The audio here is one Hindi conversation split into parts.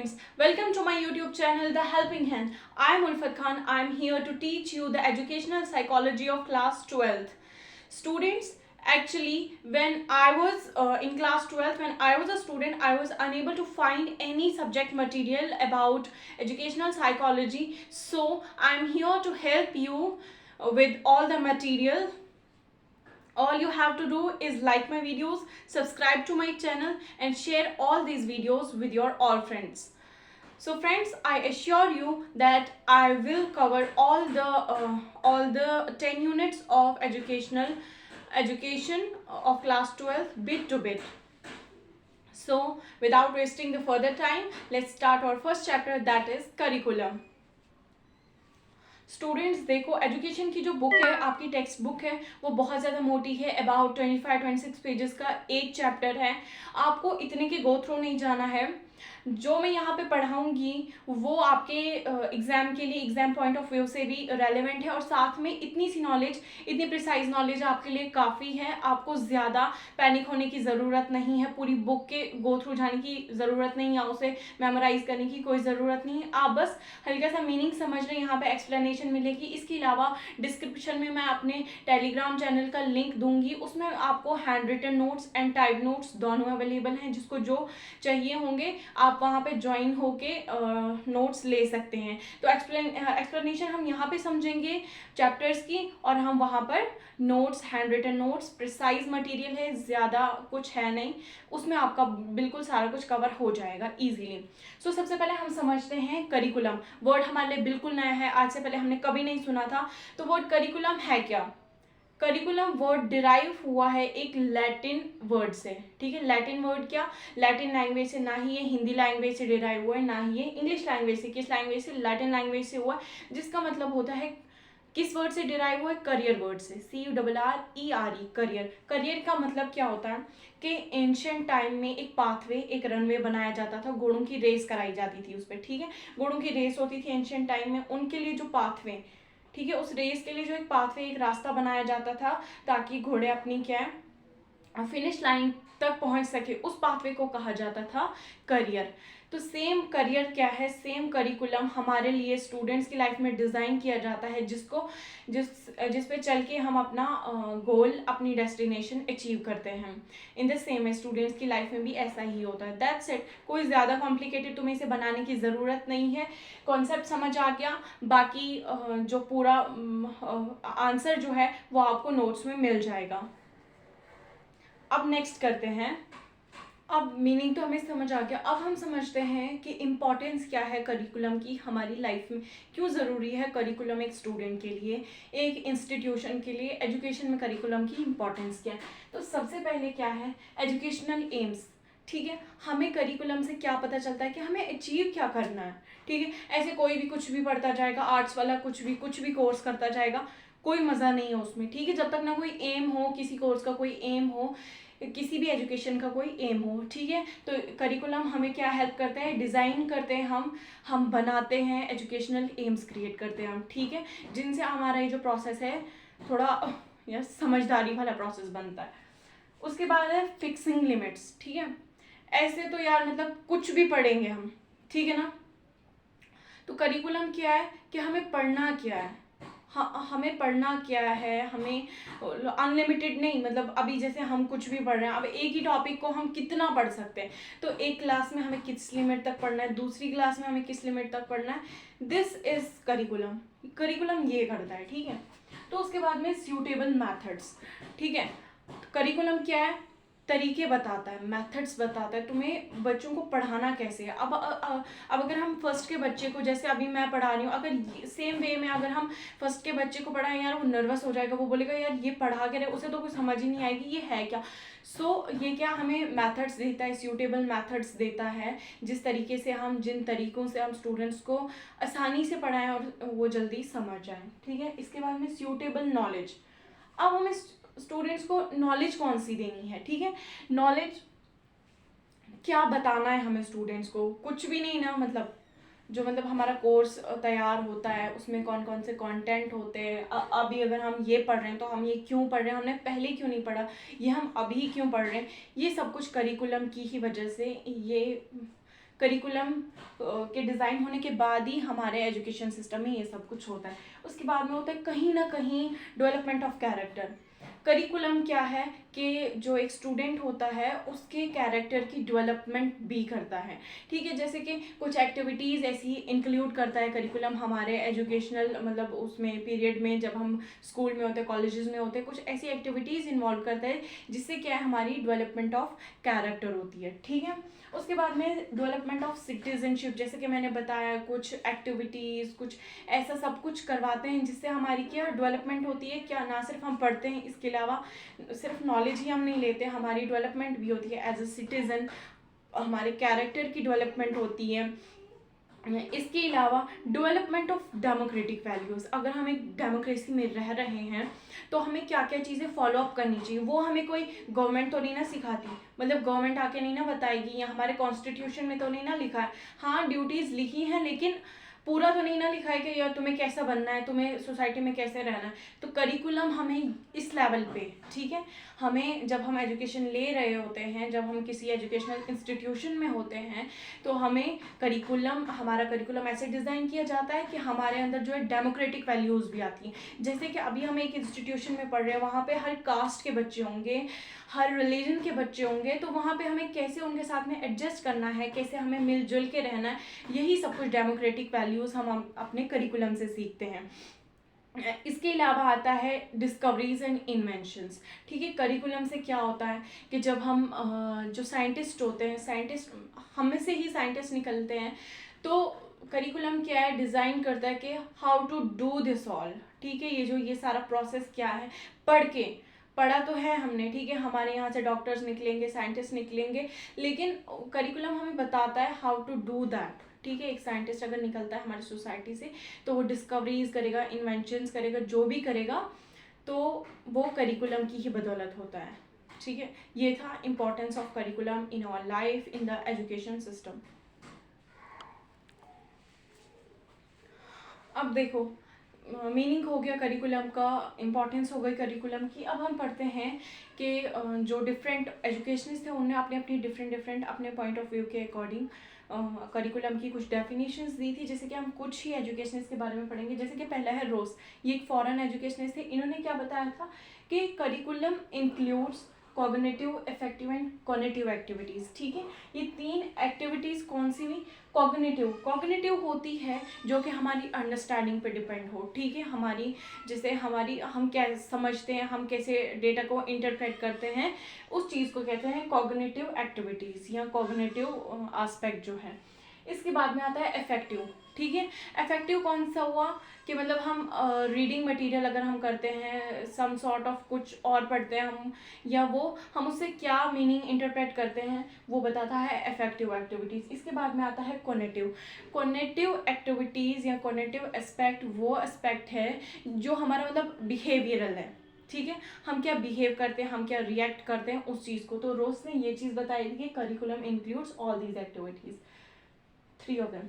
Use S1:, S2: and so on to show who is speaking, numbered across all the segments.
S1: students, welcome to my YouTube channel The Helping Hand. I am Ulfat Khan. I am here to teach you the educational psychology of class 12th. Students, actually when I was in class 12th, when I was a student, I was unable to find any subject material about educational psychology. So I am here to help you with all the material. All you have to do is like my videos, subscribe to my channel and share all these videos with your all friends. So friends, I assure you that I will cover all the 10 units of education of class 12 bit to bit. So without wasting the further time, let's start our first chapter, that is curriculum. Students देखो, एजुकेशन की जो बुक है, आपकी टेक्स्ट बुक है, वो बहुत ज़्यादा मोटी है, अबाउट 25-26 पेजेस का एक चैप्टर है. आपको इतने के गो थ्रू नहीं जाना है. जो मैं यहाँ पे पढ़ाऊँगी वो आपके एग्ज़ाम के लिए, एग्ज़ाम पॉइंट ऑफ व्यू से भी रेलेवेंट है, और साथ में इतनी सी नॉलेज, इतनी प्रिसाइज नॉलेज आपके लिए काफ़ी है. आपको ज़्यादा पैनिक होने की ज़रूरत नहीं है, पूरी बुक के गो थ्रू जाने की ज़रूरत नहीं, या उसे मेमोराइज करने की कोई ज़रूरत नहीं है. आप बस हल्का सा मीनिंग समझ लें, यहाँ पे एक्सप्लेनेशन मिलेगी. इसके अलावा डिस्क्रिप्शन में मैं अपने टेलीग्राम चैनल का लिंक दूंगी, उसमें आपको handwritten notes and type notes दोनों अवेलेबल हैं. जिसको जो चाहिए होंगे आप वहाँ पे ज्वाइन होके नोट्स ले सकते हैं. तो एक्सप्लेनेशन हम यहाँ पे समझेंगे चैप्टर्स की, और हम वहाँ पर notes, handwritten notes, precise material है, ज़्यादा कुछ है नहीं, उसमें आपका बिल्कुल सारा कुछ कवर हो जाएगा इजीली. सो सबसे पहले हम समझते हैं करिकुलम. वर्ड हमारे लिए बिल्कुल नया है, आज से पहले हमने कभी नहीं सुना था. तो वर्ड करिकुलम है क्या? करिकुलम वर्ड डिराइव हुआ है एक लैटिन वर्ड से. ठीक है, लैटिन वर्ड क्या? लैटिन लैंग्वेज से. ना ही ये हिंदी लैंग्वेज से डिराइव हुआ है, ना ही ये इंग्लिश लैंग्वेज से. किस लैंग्वेज से? लैटिन लैंग्वेज से हुआ है, जिसका मतलब होता है, किस वर्ड से डिराइव हुआ है? करियर वर्ड से. CURRER, career. करियर का मतलब क्या होता है कि एंशिएंट टाइम में एक पाथवे, एक रनवे बनाया जाता था, घोड़ों की रेस कराई जाती थी उस पर. ठीक है, घोड़ों की रेस होती थी एंशिएंट टाइम में, उनके लिए जो पाथवे, ठीक है, उस रेस के लिए जो एक पाथवे, एक रास्ता बनाया जाता था, ताकि घोड़े अपनी क्या है, फिनिश लाइन तक पहुंच सके, उस पाथवे को कहा जाता था करियर. तो सेम करियर क्या है, सेम करिकुलम हमारे लिए स्टूडेंट्स की लाइफ में डिज़ाइन किया जाता है, जिस पे चल के हम अपना गोल, अपनी डेस्टिनेशन अचीव करते हैं. इन द सेम स्टूडेंट्स की लाइफ में भी ऐसा ही होता है. That's it. कोई ज़्यादा कॉम्प्लिकेटेड तुम्हें इसे बनाने की ज़रूरत नहीं है. कॉन्सेप्ट समझ आ गया, बाकी जो पूरा आंसर जो है वो आपको नोट्स में मिल जाएगा. अब नेक्स्ट करते हैं. अब मीनिंग तो हमें समझ आ गया. अब हम समझते हैं कि इम्पॉर्टेंस क्या है करिकुलम की हमारी लाइफ में. क्यों ज़रूरी है करिकुलम एक स्टूडेंट के लिए, एक इंस्टीट्यूशन के लिए. एजुकेशन में करिकुलम की इम्पॉर्टेंस क्या है? तो सबसे पहले क्या है, एजुकेशनल एम्स. ठीक है, हमें करिकुलम से क्या पता चलता है कि हमें अचीव क्या करना है. ठीक है, ऐसे कोई भी कुछ भी पढ़ता जाएगा, आर्ट्स वाला कुछ भी कोर्स करता जाएगा, कोई मज़ा नहीं है उसमें. ठीक है, जब तक ना कोई एम हो, किसी कोर्स का कोई एम हो, किसी भी एजुकेशन का कोई एम हो. ठीक है, तो करिकुलम हमें क्या हेल्प करते हैं, डिज़ाइन करते हैं, हम बनाते हैं, एजुकेशनल एम्स क्रिएट करते हैं हम. ठीक है, जिनसे हमारा ये जो प्रोसेस है थोड़ा यार समझदारी वाला प्रोसेस बनता है. उसके बाद है फिक्सिंग लिमिट्स. ठीक है, ऐसे तो यार मतलब कुछ भी पढ़ेंगे हम, ठीक है ना. तो करिकुलम क्या है कि हमें पढ़ना क्या है, हमें पढ़ना क्या है. हमें अनलिमिटेड नहीं, मतलब अभी जैसे हम कुछ भी पढ़ रहे हैं, अब एक ही टॉपिक को हम कितना पढ़ सकते हैं. तो एक क्लास में हमें किस लिमिट तक पढ़ना है, दूसरी क्लास में हमें किस लिमिट तक पढ़ना है. This is curriculum. करिकुलम ये करता है. ठीक है, तो उसके बाद में सूटेबल मैथड्स. ठीक है, करिकुलम क्या है, तरीके बताता है, मेथड्स बताता है, तुम्हें बच्चों को पढ़ाना कैसे है. अब अगर हम फर्स्ट के बच्चे को, जैसे अभी मैं पढ़ा रही हूँ, अगर सेम वे में अगर हम फर्स्ट के बच्चे को पढ़ाएं, यार वो नर्वस हो जाएगा, वो बोलेगा यार ये पढ़ा के रहे, उसे तो कुछ समझ ही नहीं आएगी, ये है क्या. सो ये क्या हमें मेथड्स देता है, सूटेबल मेथड्स देता है, जिस तरीके से हम, जिन तरीक़ों से हम स्टूडेंट्स को आसानी से पढ़ाएं और वो जल्दी समझ जाएं. ठीक है, इसके बाद में सूटेबल नॉलेज. अब हमें स्टूडेंट्स को नॉलेज कौन सी देनी है. ठीक है, नॉलेज क्या बताना है हमें स्टूडेंट्स को, कुछ भी नहीं ना. मतलब हमारा कोर्स तैयार होता है, उसमें कौन कौन से कंटेंट होते हैं. अभी अगर हम ये पढ़ रहे हैं तो हम ये क्यों पढ़ रहे हैं, हमने पहले क्यों नहीं पढ़ा, ये हम अभी क्यों पढ़ रहे हैं, ये सब कुछ करिकुलम की ही वजह से, ये करिकुलम के डिज़ाइन होने के बाद ही हमारे एजुकेशन सिस्टम में ये सब कुछ होता है। उसके बाद में होता है कहीं ना कहीं डेवलपमेंट ऑफ कैरेक्टर। करिकुलम क्या है कि जो एक स्टूडेंट होता है उसके कैरेक्टर की डेवलपमेंट भी करता है, ठीक है। जैसे कि कुछ एक्टिविटीज़ ऐसी इंक्लूड करता है करिकुलम हमारे एजुकेशनल मतलब उसमें पीरियड में, जब हम स्कूल में होते हैं कॉलेजेस में होते हैं, कुछ ऐसी एक्टिविटीज़ इन्वॉल्व करता है जिससे क्या है हमारी डेवलपमेंट ऑफ कैरेक्टर होती है, ठीक है। उसके बाद में डेवलपमेंट ऑफ सिटीजनशिप, जैसे कि मैंने बताया कुछ एक्टिविटीज़ कुछ ऐसा सब कुछ करवाते हैं जिससे हमारी क्या डेवलपमेंट होती है। क्या ना सिर्फ हम पढ़ते हैं, इसके अलावा सिर्फ नॉलेज ही हम नहीं लेते, हमारी डेवलपमेंट भी होती है एज अ सिटीज़न, हमारे कैरेक्टर की डेवलपमेंट होती है। इसके अलावा डेवलपमेंट ऑफ डेमोक्रेटिक वैल्यूज़, अगर हम एक डेमोक्रेसी में रह रहे हैं तो हमें क्या क्या चीज़ें फॉलो अप करनी चाहिए, वो हमें कोई गवर्नमेंट तो नहीं ना सिखाती, मतलब गवर्नमेंट आके नहीं ना बताएगी, या हमारे कॉन्स्टिट्यूशन में तो नहीं ना लिखा है। हाँ ड्यूटीज़ लिखी हैं लेकिन पूरा तो नहीं ना लिखा है कि यार तुम्हें कैसा बनना है, तुम्हें सोसाइटी में कैसे रहना है। तो करिकुलम हमें इस लेवल पे, ठीक है, हमें जब हम एजुकेशन ले रहे होते हैं, जब हम किसी एजुकेशनल इंस्टीट्यूशन में होते हैं, तो हमें हमारा करिकुलम ऐसे डिज़ाइन किया जाता है कि हमारे अंदर जो है डेमोक्रेटिक वैल्यूज़ भी आती हैं। जैसे कि अभी हम एक इंस्टीट्यूशन में पढ़ रहे हैं, वहाँ पे हर कास्ट के बच्चे होंगे, हर रिलीजन के बच्चे होंगे, तो वहाँ पे हमें कैसे उनके साथ में एडजस्ट करना है, कैसे हमें मिलजुल के रहना है, यही सब कुछ डेमोक्रेटिक वैल्यूज़ हम अपने करिकुलम से सीखते हैं। इसके अलावा आता है डिस्कवरीज एंड इन्वेंशंस, ठीक है। करिकुलम से क्या होता है कि जब हम जो साइंटिस्ट होते हैं, साइंटिस्ट हम में से ही साइंटिस्ट निकलते हैं, तो करिकुलम क्या है डिज़ाइन करता है कि how to do this all, ठीक है। ये सारा प्रोसेस क्या है, पढ़ा तो है हमने, ठीक है, हमारे यहाँ से डॉक्टर्स निकलेंगे, साइंटिस्ट निकलेंगे, लेकिन करिकुलम हमें बताता है हाउ टू डू दैट, ठीक है। एक साइंटिस्ट अगर निकलता है हमारी सोसाइटी से तो वो डिस्कवरीज करेगा, इन्वेंशंस करेगा, जो भी करेगा तो वो करिकुलम की ही बदौलत होता है, ठीक है। ये था importance of curriculum in our life in the education system. अब देखो मीनिंग हो गया करिकुलम का, इम्पोर्टेंस हो गई करिकुलम की। अब हम पढ़ते हैं कि जो डिफरेंट एजुकेशनिस्ट थे उन्होंने अपने डिफरेंट अपने पॉइंट ऑफ व्यू के अकॉर्डिंग करिकुलम की कुछ डेफिनेशंस दी थी। जैसे कि हम कुछ ही एजुकेशनिस्ट के बारे में पढ़ेंगे। जैसे कि पहला है रोस, ये एक फॉरेन एजुकेशनिस्ट थे। इन्होंने क्या बताया था कि curriculum includes cognitive, effective and cognitive activities, ठीक है। ये 3 एक्टिविटीज़ कौन सी हुई, कॉग्निटिव होती है जो कि हमारी अंडरस्टैंडिंग पे डिपेंड हो, ठीक है। हम क्या समझते हैं, हम कैसे डेटा को इंटरप्रेट करते हैं, उस चीज़ को कहते हैं कॉग्निटिव एक्टिविटीज़ या कॉग्निटिव एस्पेक्ट जो है। इसके बाद में आता है इफेक्टिव, ठीक है। इफेक्टिव कौन सा हुआ कि मतलब हम रीडिंग मटेरियल अगर हम करते हैं, सम सॉर्ट ऑफ कुछ और पढ़ते हैं हम, या वो हम उससे क्या मीनिंग इंटरप्रेट करते हैं, वो बताता है इफेक्टिव एक्टिविटीज़। इसके बाद में आता है कॉग्निटिव एक्टिविटीज़ या कॉग्निटिव एस्पेक्ट, वो एस्पेक्ट है जो हमारा मतलब बिहेवियरल है, ठीक है। हम क्या बिहेव करते हैं, हम क्या रिएक्ट करते हैं उस चीज़ को। तो रोज ने ये चीज़ बताई थी कि curriculum includes all these activities, 3 of them.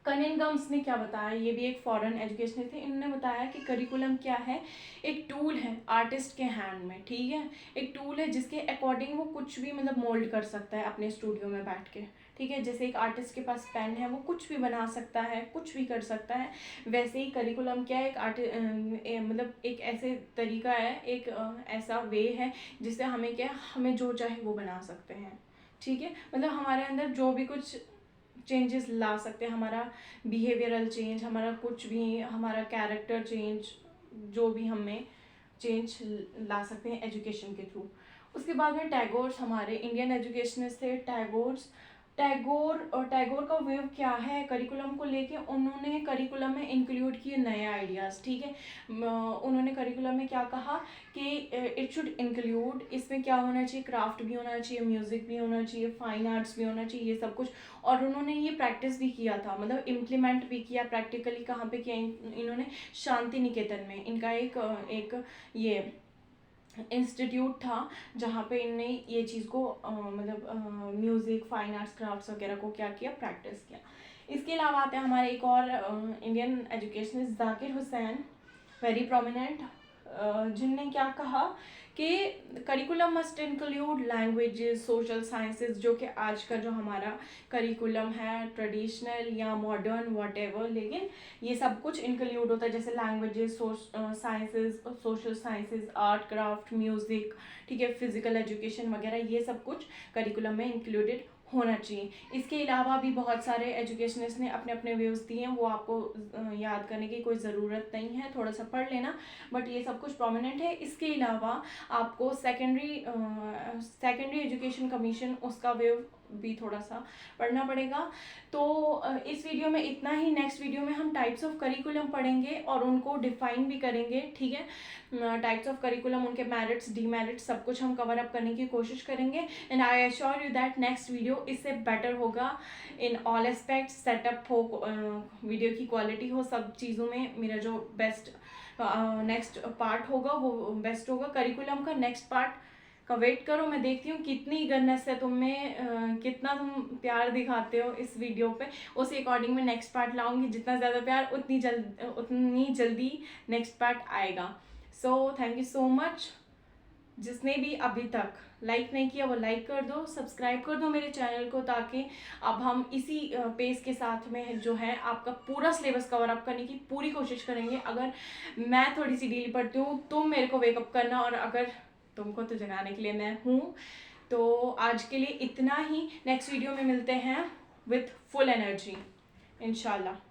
S1: Cunninghams ने क्या बताया, ये भी एक फॉरेन एजुकेशनिस्ट थे। इन्होंने बताया कि करिकुलम क्या है, एक टूल है आर्टिस्ट के हैंड में, ठीक है। एक टूल है जिसके अकॉर्डिंग वो कुछ भी मतलब मोल्ड कर सकता है अपने स्टूडियो में बैठ के, ठीक है। जैसे एक आर्टिस्ट के पास पेन है, वो कुछ भी बना सकता है, कुछ भी कर सकता है, वैसे ही करिकुलम क्या है, मतलब एक ऐसे तरीका है, एक ऐसा वे है जिससे हमें क्या, हमें जो चाहे वो बना सकते हैं, ठीक है। मतलब हमारे अंदर जो भी कुछ चेंजेस ला सकते हैं, हमारा बिहेवियरल चेंज, हमारा कुछ भी, हमारा कैरेक्टर चेंज, जो भी हमें चेंज ला सकते हैं एजुकेशन के थ्रू। उसके बाद में टैगोर्स हमारे इंडियन एजुकेशनिस्ट थे। टैगोर का व्यू क्या है करिकुलम को लेके, उन्होंने करिकुलम में इंक्लूड किए नए आइडियाज़, ठीक है। उन्होंने करिकुलम में क्या कहा कि इट शुड इंक्लूड, इसमें क्या होना चाहिए, क्राफ्ट भी होना चाहिए, म्यूज़िक भी होना चाहिए, फाइन आर्ट्स भी होना चाहिए, ये सब कुछ। और उन्होंने ये प्रैक्टिस भी किया था, मतलब इम्प्लीमेंट भी किया प्रैक्टिकली। कहाँ पे किया इन्होंने, शांति निकेतन में। इनका एक ये इंस्टीट्यूट था जहाँ पे इनने ये चीज़ को मतलब म्यूज़िक, फाइन आर्ट्स, क्राफ्ट्स वगैरह को क्या किया, प्रैक्टिस किया। इसके अलावा आते हैं हमारे एक और Indian educationist Zakir Hussain, very prominent जिनने क्या कहा कि curriculum must include languages, social sciences, जो कि आज का जो हमारा करिकुलम है ट्रेडिशनल या मॉडर्न वॉटेवर, लेकिन ये सब कुछ इंक्लूड होता है, जैसे languages, sciences, social sciences, art craft, music, ठीक है, फिजिकल एजुकेशन वगैरह, ये सब कुछ करिकुलम में इंक्लूडेड होना चाहिए। इसके अलावा भी बहुत सारे एजुकेशनिस्ट ने अपने अपने व्यूज़ दिए हैं, वो आपको याद करने की कोई ज़रूरत नहीं है, थोड़ा सा पढ़ लेना, बट ये सब कुछ प्रोमिनेंट है। इसके अलावा आपको सेकेंडरी एजुकेशन कमीशन, उसका व्यू भी थोड़ा सा पढ़ना पड़ेगा। तो इस वीडियो में इतना ही। नेक्स्ट वीडियो में हम टाइप्स ऑफ करिकुलम पढ़ेंगे और उनको डिफाइन भी करेंगे, ठीक है। टाइप्स ऑफ करिकुलम, उनके मेरिट्स, डीमेरिट्स, सब कुछ हम कवर अप करने की कोशिश करेंगे। And I assure you that next video इससे बेटर होगा इन ऑल एस्पेक्ट्स। सेटअप हो, वीडियो की क्वालिटी हो, सब चीज़ों में मेरा जो बेस्ट नेक्स्ट पार्ट होगा वो बेस्ट होगा। करिकुलम का नेक्स्ट पार्ट का वेट करो, मैं देखती हूँ कितनी ईगरनेस है तुम में, कितना तुम प्यार दिखाते हो इस वीडियो पे, उस अकॉर्डिंग मैं नेक्स्ट पार्ट लाऊंगी। जितना ज़्यादा प्यार उतनी जल्दी नेक्स्ट पार्ट आएगा। So thank you so much. जिसने भी अभी तक लाइक नहीं किया वो लाइक कर दो, सब्सक्राइब कर दो मेरे चैनल को, ताकि अब हम इसी पेस के साथ में जो है आपका पूरा सिलेबस कवर अप करने की पूरी कोशिश करेंगे। अगर मैं थोड़ी सी डील पड़ती हूँ, तुम मेरे को वेकअप करना, और अगर तुमको तो जगाने के लिए मैं हूँ। तो आज के लिए इतना ही। नेक्स्ट वीडियो में मिलते हैं विथ फुल एनर्जी इंशाल्लाह।